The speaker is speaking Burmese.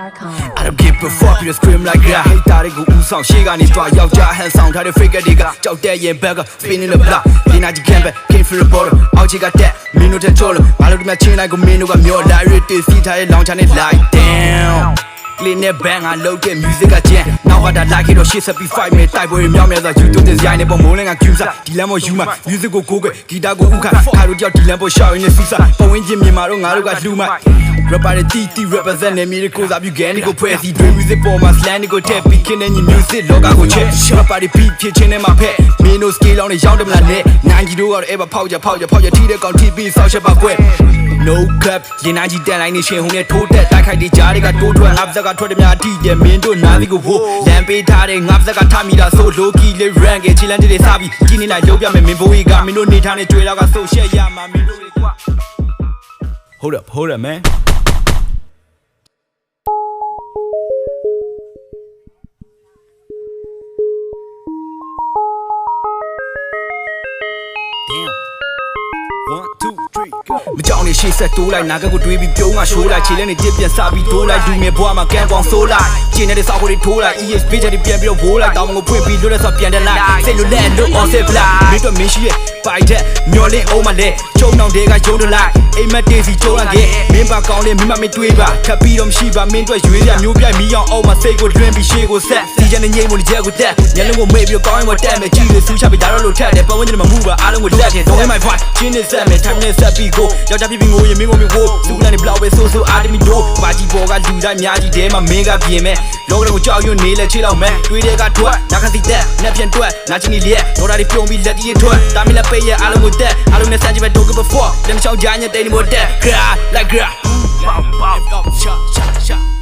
I don't give a fuck you scream like that Hate တာတွေကိုဦးဆောင်ရှေ့ကနေတွားယောက်ျားဟန်ဆောင်ထားတဲ့ fake တွေကကြောက်တဲ့ရင်ဘက်က spinning the block ဒီနာကြီး campbell came for the border အောက်ချီကတက်မင်းတို့တဲ့ကြော်လို့ဘာလို့ဒီမှာချင်းလိုက်ကိုမင်းတို့ကမျော direct စီးထားတဲ့လောင်ချာနဲ့ like damn Clean that bang, I love that music again. Now I like it or shit up be fight me. Type where me as YouTube design but morning accuse dilemma human music go go guitar go uka. I do your dilemma show in the susa. But when Jimmy Maro got luma. Rapper TT represent the miracles of you getting go pressy. Dream music for my slang go tap picking any music. Log I go check. Rapper the beat pitching in my pet. Me no scale on the young them like net. 90 do or ever power your teeth on TV so shit about web. No cap, you know you tell I need shit who need to that. I can't get I got to have I told them I teach them into nothing go whoa. Lampe tiring up the time that so low key the rank and chill until they sabi. Kini like Jobia me boy got me no need time to trade out so share ya my Hold up man. Damn. 1, 2, 3, go. မကြောက်နေရှေ့ဆက်တိုးလိုက်နာကကိုတွေးပြီးပြုံးမှရှိုးလိုက်ခြေလက်နဲ့တစ်ပြန်စပြီးတိုးလိုက်လူငယ်ဘွားမှာကန်းကောင်ဆိုးလိုက်ကျင်းနေတဲ့စောက်ကိုတွေထိုးလိုက် ES page တွေပြန်ပြီးတော့ဝိုးလိုက်တောင်းကိုဖွင့်ပြီးလွတ်တဲ့ဆော့ပြန်တဲ့လိုက်စိတ်လွတ်လက်လို့ on set black မင်းတို့မင်းရှိရဲ့ပိုက်တဲ့မျောလင်းအောင်မလဲကျုံနောင်တွေကကျုံတော့လိုက်အိမ်မက်တေးစီကျုံလိုက်ခဲ့မင်းပါကောင်းလေးမင်းမမေးတွေးပါထပ်ပြီးတော့မရှိပါမင်းတို့ရွေးရမျိုးပြိုင်မီအောင်အောင်မစိတ်ကိုတွင်းပြီးရှေ့ကိုဆက်စီချင်တဲ့ငိမ့်မလို့ချက်ကိုတက်ညလုံးကိုမေ့ပြီးတော့ကောင်းရင်မတက်မယ်ကြည့်လို့ဆူချပြီးဒါတော့လို့ထက်တယ်ပတ်ဝန်းကျင်မှာမူပါအားလုံးကိုလက်ခဲ့ Don't in my fight ချင်းနေဆက်မယ် time နဲ့ဆက်ပြီးကိုယောက်ျားဖြစ်ပြီးငိုရင်မင်းကိုမျိုးကိုသူ့လမ်းနေဘလောက်ပဲဆိုဆိုအာတမီတို့ဘာကြီးပေါ်ကလူတိုင်းများကြီးတဲမှာမင်းကပြင်မဲ့လောကကိုကြောက်ရွံ့နေလဲချေလောက်မယ်တွေးတဲ့ကထွက်နာခစီတက်နဲ့ပြန်တွက်နာချင်းကြီးလက်ဒေါ်လာတွေပြုံးပြီးလက်ကြီးထွက်တာမီလက်ပေးရအားလုံးကိုတက်အားလုံးနဲ့စမ်းကြည့်ပဲ Don't give a fuck လက်မချောင်းကြားညတဲ့နေမို့တက် cry like cry shot